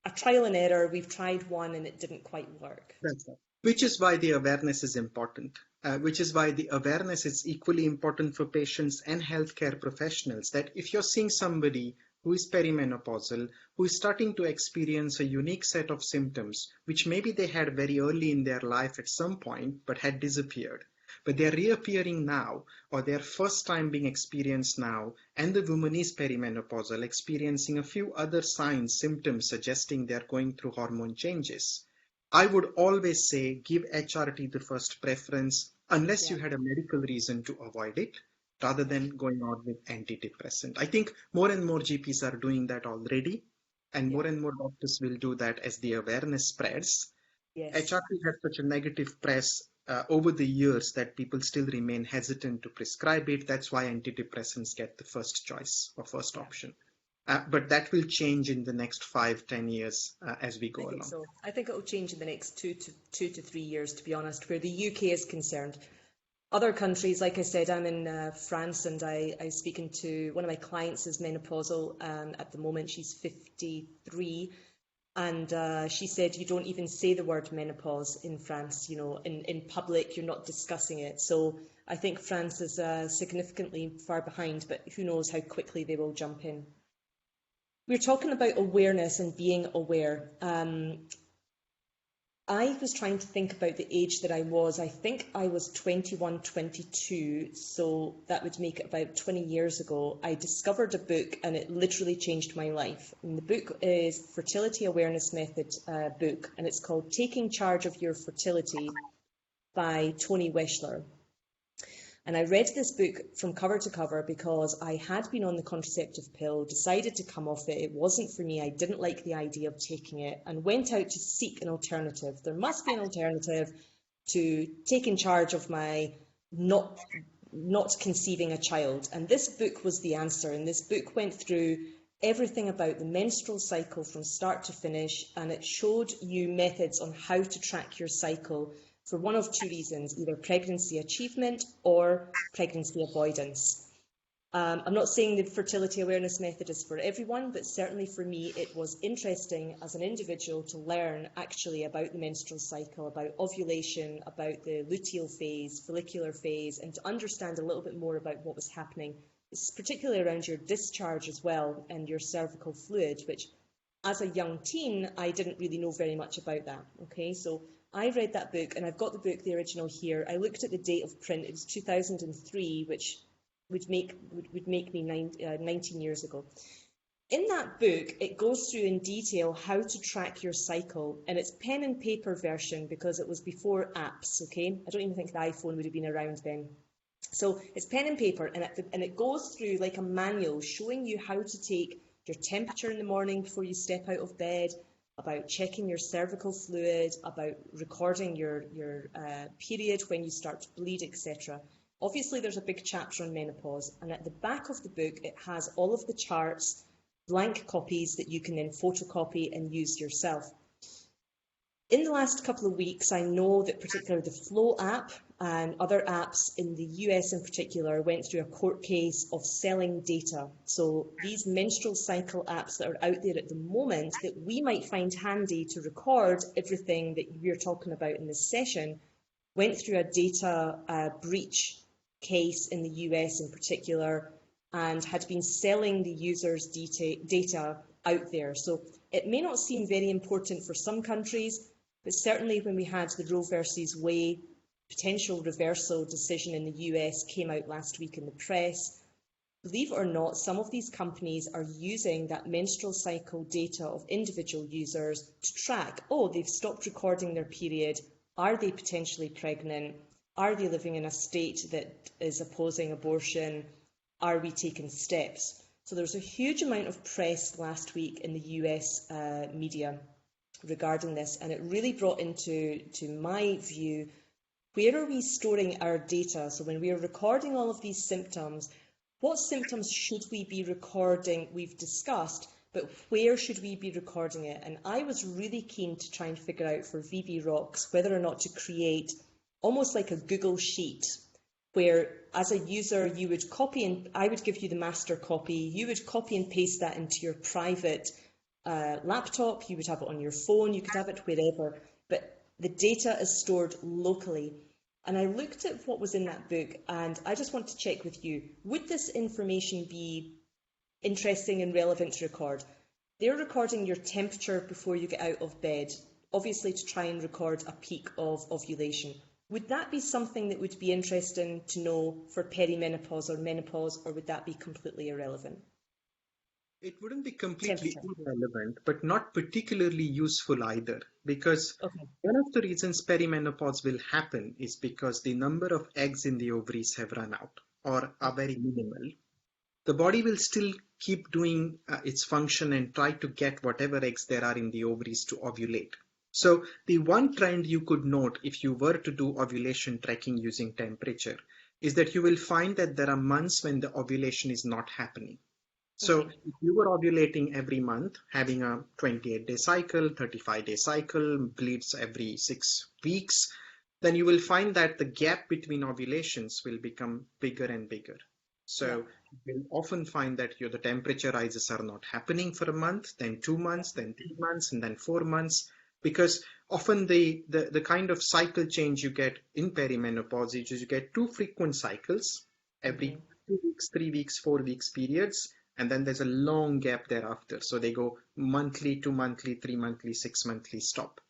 a trial and error. We've tried one and it didn't quite work. That's right. Which is why the awareness is important. Which is why the awareness is equally important for patients and healthcare professionals. That if you're seeing somebody who is perimenopausal, who is starting to experience a unique set of symptoms, which maybe they had very early in their life at some point, but had disappeared, but they're reappearing now, or their first time being experienced now, and the woman is perimenopausal, experiencing a few other signs, symptoms suggesting they're going through hormone changes. I would always say give HRT the first preference unless Yeah, you had a medical reason to avoid it rather than going on with antidepressant. I think more and more GPs are doing that already, and yeah, more doctors will do that as the awareness spreads. yes. HRT has such a negative press over the years that people still remain hesitant to prescribe it. That's why antidepressants get the first choice or first Yeah, option. But that will change in the next 5, 10 years as we I go think along. so. I think it will change in the next 2 to 3 years, to be honest, where the UK is concerned. Other countries, like I said, I'm in France and I'm speaking to one of my clients is menopausal at the moment. She's 53 and she said you don't even say the word menopause in France, you know, in public, you're not discussing it. So I think France is significantly far behind, but who knows how quickly they will jump in. We're talking about awareness and being aware. I was trying to think about the age that I was. I think I was 21, 22, so that would make it about 20 years ago. I discovered a book and it literally changed my life. And the book is Fertility Awareness Method book, and it's called Taking Charge of Your Fertility by Tony Wesler. And I read this book from cover to cover because I had been on the contraceptive pill, decided to come off it. It wasn't for me. I didn't like the idea of taking it and went out to seek an alternative. There must be an alternative to taking charge of my not conceiving a child. And this book was the answer. And this book went through everything about the menstrual cycle from start to finish, and it showed you methods on how to track your cycle for one of two reasons, either pregnancy achievement or pregnancy avoidance. I'm not saying the fertility awareness method is for everyone, but certainly for me, it was interesting as an individual to learn actually about the menstrual cycle, about ovulation, about the luteal phase, follicular phase, and to understand a little bit more about what was happening, particularly around your discharge as well and your cervical fluid, which as a young teen, I didn't really know very much about that. Okay, so I read that book and I've got the book, the original here. I looked at the date of print, it was 2003, which would make me 19 years ago. In that book, it goes through in detail how to track your cycle, and it's pen and paper version because it was before apps, okay? I don't even think the iPhone would have been around then. So it's pen and paper, and it goes through like a manual showing you how to take your temperature in the morning before you step out of bed, about checking your cervical fluid, about recording your period when you start to bleed, etc. Obviously, there's a big chapter on menopause, and at the back of the book, it has all of the charts, blank copies that you can then photocopy and use yourself. In the last couple of weeks, I know that particularly the Flow app and other apps in the US in particular went through a court case of selling data. So these menstrual cycle apps that are out there at the moment that we might find handy to record everything that we're talking about in this session went through a data breach case in the US in particular, and had been selling the users' data out there. So it may not seem very important for some countries, but certainly when we had the Roe versus Wade potential reversal decision in the US came out last week in the press, believe it or not, some of these companies are using that menstrual cycle data of individual users to track, oh, they've stopped recording their period, are they potentially pregnant, are they living in a state that is opposing abortion, are we taking steps? So there's a huge amount of press last week in the US media regarding this, and it really brought into my view, where are we storing our data? So when we are recording all of these symptoms, what symptoms should we be recording? We've discussed, but where should we be recording it? And I was really keen to try and figure out for Vivi Rocks whether or not to create almost like a Google sheet, where as a user you would copy, and I would give you the master copy, you would copy and paste that into your private laptop, you would have it on your phone, you could have it wherever, but the data is stored locally. And I looked at what was in that book, and I just want to check with you, would this information be interesting and relevant to record? They're recording your temperature before you get out of bed, obviously to try and record a peak of ovulation. Would that be something that would be interesting to know for perimenopause or menopause, or would that be completely irrelevant? It wouldn't be completely irrelevant, but not particularly useful either, because one of the reasons perimenopause will happen is because the number of eggs in the ovaries have run out or are very minimal. The body will still keep doing its function and try to get whatever eggs there are in the ovaries to ovulate. So the one trend you could note if you were to do ovulation tracking using temperature is that you will find that there are months when the ovulation is not happening. So if you were ovulating every month, having a 28-day cycle, 35-day cycle, bleeds every 6 weeks, then you will find that the gap between ovulations will become bigger and bigger. So you will often find that the temperature rises are not happening for a month, then 2 months, then 3 months, and then 4 months. Because often the kind of cycle change you get in perimenopause is you get 2 frequent cycles every 2 weeks, 3 weeks, 4 weeks periods, and then there's a long gap thereafter. So they go monthly, 2 monthly, 3 monthly, 6 monthly stop.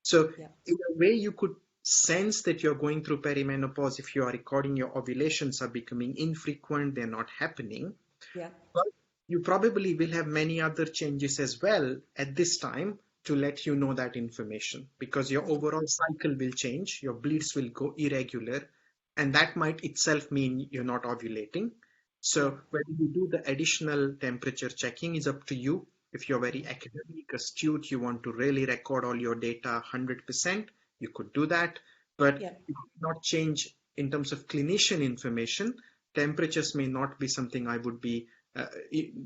So in a way you could sense that you're going through perimenopause if you are recording your ovulations are becoming infrequent, they're not happening. But you probably will have many other changes as well at this time to let you know that information, because your overall cycle will change, your bleeds will go irregular, and that might itself mean you're not ovulating. So whether you do the additional temperature checking is up to you. If you're very academic, astute, you want to really record all your data 100%, you could do that, but it would not change in terms of clinician information. Temperatures may not be something I would be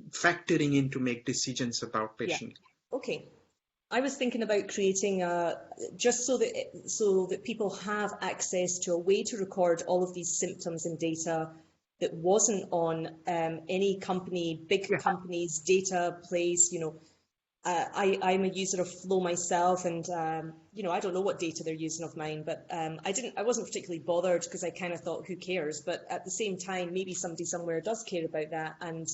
factoring in to make decisions about patients. Okay. I was thinking about creating just so that people have access to a way to record all of these symptoms and data that wasn't on any company, big companies' data place. I'm a user of Flow myself, and I don't know what data they're using of mine, but I wasn't particularly bothered because I kind of thought, who cares? But at the same time, maybe somebody somewhere does care about that, and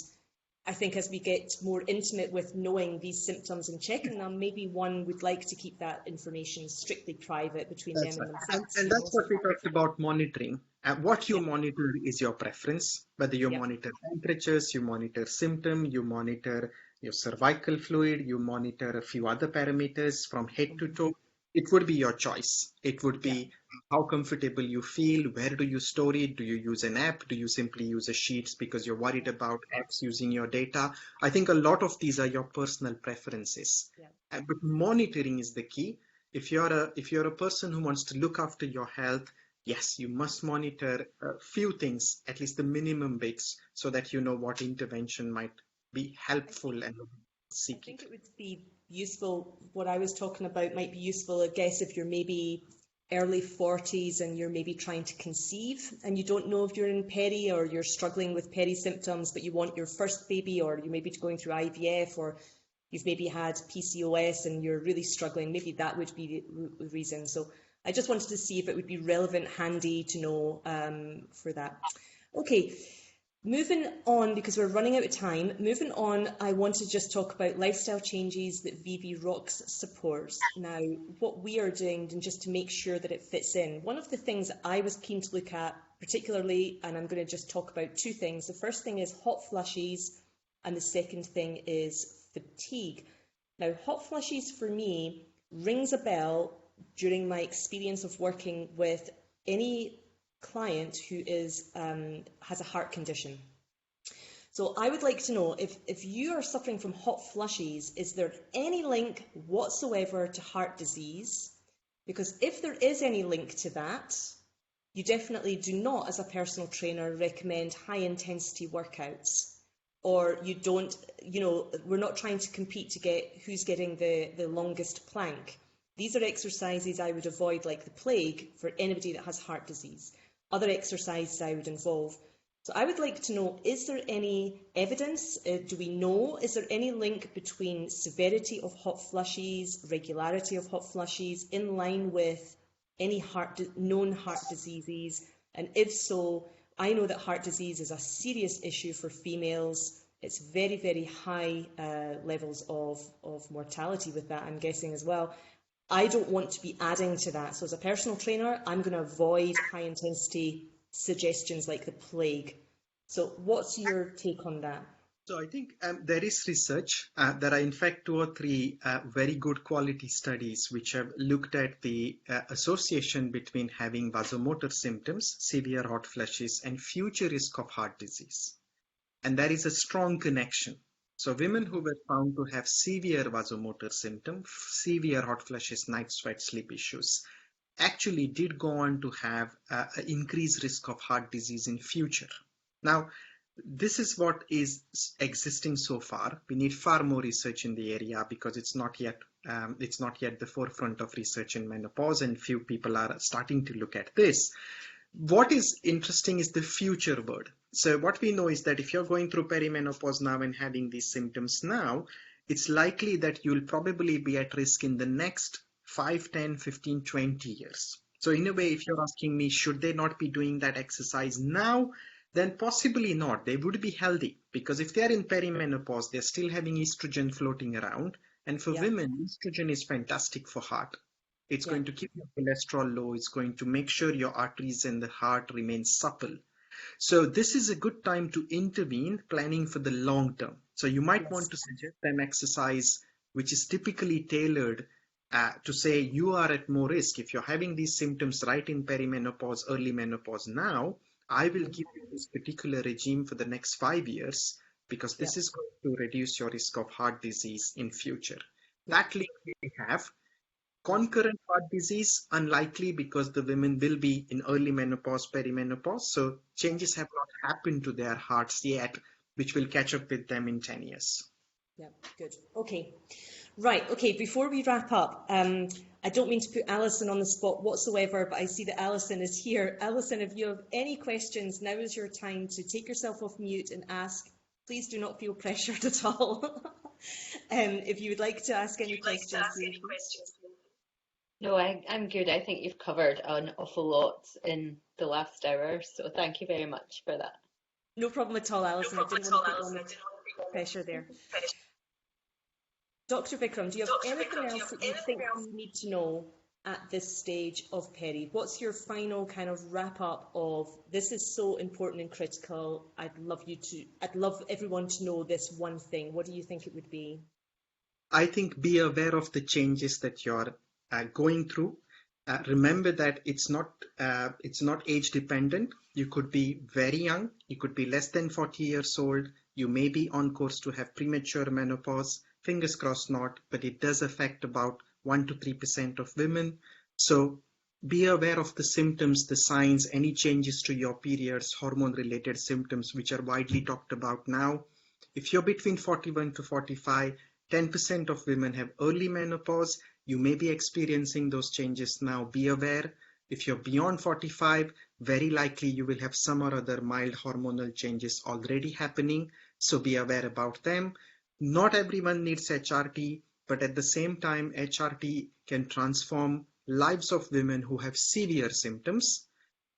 I think as we get more intimate with knowing these symptoms and checking them, maybe one would like to keep that information strictly private between them and themselves. And that's what we talked about monitoring. What you monitor is your preference, whether you Yeah. monitor temperatures, you monitor symptom, you monitor your cervical fluid, you monitor a few other parameters from head to toe. It would be your choice. It would Yeah. be how comfortable you feel, where do you store it, do you use an app, do you simply use a sheets because you're worried about apps using your data. I think a lot of these are your personal preferences. Yeah. But monitoring is the key. If you're a person who wants to look after your health, yes, you must monitor a few things, at least the minimum bits, so that you know what intervention might be helpful and I seek think it. it would be useful. What I was talking about might be useful, I guess, if you're maybe early 40s and you're maybe trying to conceive and you don't know if you're in peri or you're struggling with peri symptoms, but you want your first baby, or you may be going through IVF, or you've maybe had PCOS and you're really struggling. Maybe that would be the reason. So I just wanted to see if it would be relevant, handy to know for that. Okay. Moving on, because we're running out of time, moving on, I want to just talk about lifestyle changes that Vivi Rocks supports. Now, what we are doing, and just to make sure that it fits in, one of the things that I was keen to look at particularly, and I'm going to just talk about two things. The first thing is hot flushes, and the second thing is fatigue. Now, hot flushes for me rings a bell during my experience of working with any client who is has a heart condition. So I would like to know if you are suffering from hot flushes, is there any link whatsoever to heart disease? Because if there is any link to that, you definitely do not, as a personal trainer, recommend high intensity workouts. Or you don't, we're not trying to compete to get who's getting the longest plank. These are exercises I would avoid like the plague for anybody that has heart disease. Other exercises I would involve. So I would like to know, is there any evidence? Do we know? Is there any link between severity of hot flushes, regularity of hot flushes, in line with any known heart diseases? And if so, I know that heart disease is a serious issue for females. It's very, very high levels of mortality with that, I'm guessing as well. I don't want to be adding to that. So as a personal trainer, I'm going to avoid high intensity suggestions like the plague. So what's your take on that? So I think there is research. There are in fact 2 or 3 very good quality studies which have looked at the association between having vasomotor symptoms, severe hot flushes, and future risk of heart disease. And there is a strong connection. So women who were found to have severe vasomotor symptoms, severe hot flushes, night sweat, sleep issues, actually did go on to have an increased risk of heart disease in future. Now, this is what is existing so far. We need far more research in the area because it's not yet the forefront of research in menopause, and few people are starting to look at this. What is interesting is the future word. So what we know is that if you're going through perimenopause now and having these symptoms now, it's likely that you'll probably be at risk in the next 5, 10, 15, 20 years. So in a way, if you're asking me, should they not be doing that exercise now? Then possibly not. They would be healthy, because if they're in perimenopause, they're still having estrogen floating around. And for women, estrogen is fantastic for heart. It's going to keep your cholesterol low. It's going to make sure your arteries and the heart remain supple. So this is a good time to intervene, planning for the long term. So you might want to suggest them exercise which is typically tailored to say you are at more risk. If you're having these symptoms right in perimenopause, early menopause now, I will give you this particular regime for the next 5 years, because this is going to reduce your risk of heart disease in future. That link we have. Concurrent heart disease, unlikely, because the women will be in early menopause, perimenopause. So changes have not happened to their hearts yet, which will catch up with them in 10 years. Yeah, good. Okay. Right. Okay. Before we wrap up, I don't mean to put Alison on the spot whatsoever, but I see that Alison is here. Alison, if you have any questions, now is your time to take yourself off mute and ask. Please do not feel pressured at all. If you would like to ask any questions. No, I'm good. I think you've covered an awful lot in the last hour, so thank you very much for that. No problem at all, Alison. I didn't want to put you on the pressure there. Dr. Vikram, do you have anything else that you think we need to know? at this stage of peri? What's your final kind of wrap up of this is so important and critical? I'd love everyone to know this one thing. What do you think it would be? I think be aware of the changes that you're going through. Remember that it's not age dependent. You could be very young. You could be less than 40 years old. You may be on course to have premature menopause. Fingers crossed not, but it does affect about 1 to 3% of women. So be aware of the symptoms, the signs, any changes to your periods, hormone-related symptoms, which are widely talked about now. If you're between 41 to 45, 10% of women have early menopause. You may be experiencing those changes now. Be aware. If you're beyond 45, very likely you will have some or other mild hormonal changes already happening. So be aware about them. Not everyone needs HRT, but at the same time, HRT can transform lives of women who have severe symptoms.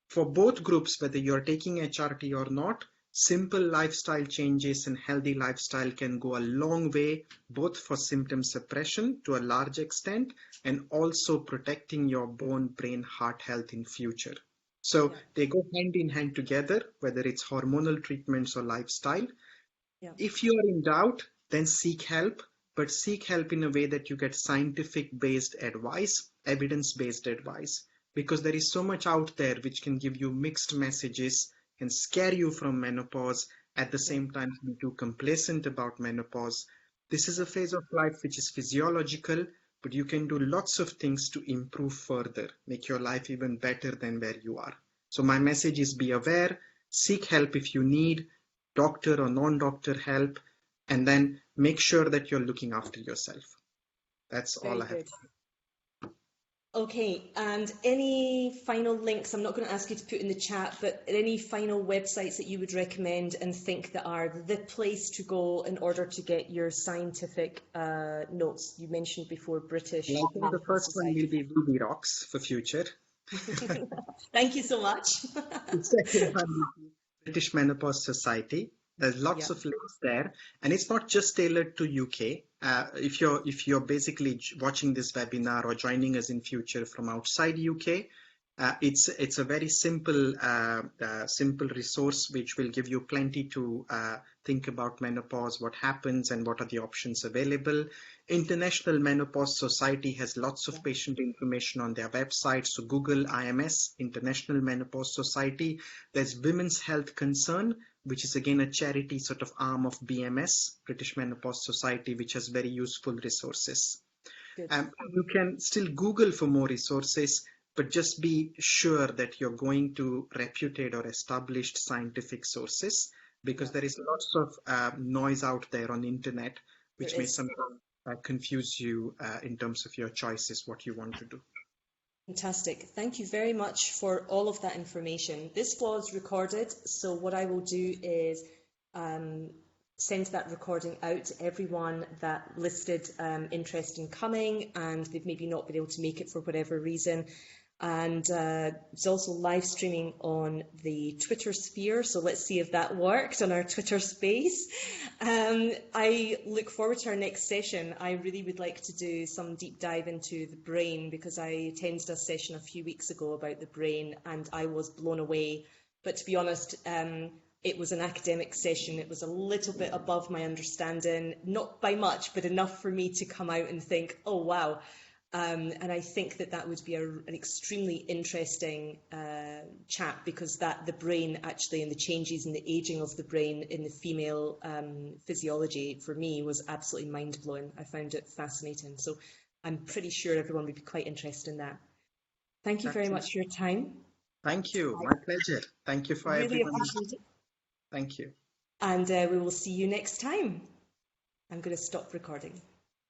For both groups, whether you're taking HRT or not, simple lifestyle changes and healthy lifestyle can go a long way, both for symptom suppression to a large extent and also protecting your bone, brain, heart health in future. So they go hand in hand together, whether it's hormonal treatments or lifestyle. If you are in doubt, then seek help, but seek help in a way that you get scientific-based advice, evidence-based advice, because there is so much out there which can give you mixed messages and scare you from menopause, at the same time be too complacent about menopause. This is a phase of life which is physiological, but you can do lots of things to improve further, make your life even better than where you are. So my message is be aware, seek help if you need, doctor or non-doctor help, and then make sure that you're looking after yourself. That's all I have. Okay, and any final links? I'm not going to ask you to put in the chat, but any final websites that you would recommend and think that are the place to go in order to get your scientific notes? You mentioned before British. Well, I think the first one will be Vivi Rocks for future. Thank you so much. The second one will be British Menopause Society. There's lots of links there, and it's not just tailored to UK. If you're basically watching this webinar or joining us in future from outside UK, it's a very simple resource which will give you plenty to think about menopause, what happens, and what are the options available. International Menopause Society has lots of patient information on their website. So Google IMS, International Menopause Society. There's Women's Health Concern, which is again a charity sort of arm of BMS, British Menopause Society, which has very useful resources. You can still Google for more resources, but just be sure that you're going to reputed or established scientific sources, because there is lots of noise out there on the internet, which may sometimes confuse you in terms of your choices, what you want to do. Fantastic. Thank you very much for all of that information. This was recorded, so what I will do is send that recording out to everyone that listed interest in coming and they've maybe not been able to make it for whatever reason. And it's also live streaming on the Twitter sphere, so let's see if that worked on our Twitter space. I look forward to our next session. I really would like to do some deep dive into the brain, because I attended a session a few weeks ago about the brain and I was blown away. But to be honest, it was an academic session. It was a little bit above my understanding, not by much, but enough for me to come out and think, oh, wow. And I think that would be an extremely interesting chat, because the brain actually, and the changes in the aging of the brain in the female physiology, for me, was absolutely mind-blowing. I found it fascinating. So I'm pretty sure everyone would be quite interested in that. Thank you very much for your time. Thank you. My pleasure. Thank you for really everyone. Appreciate it. Thank you. And we will see you next time. I'm going to stop recording.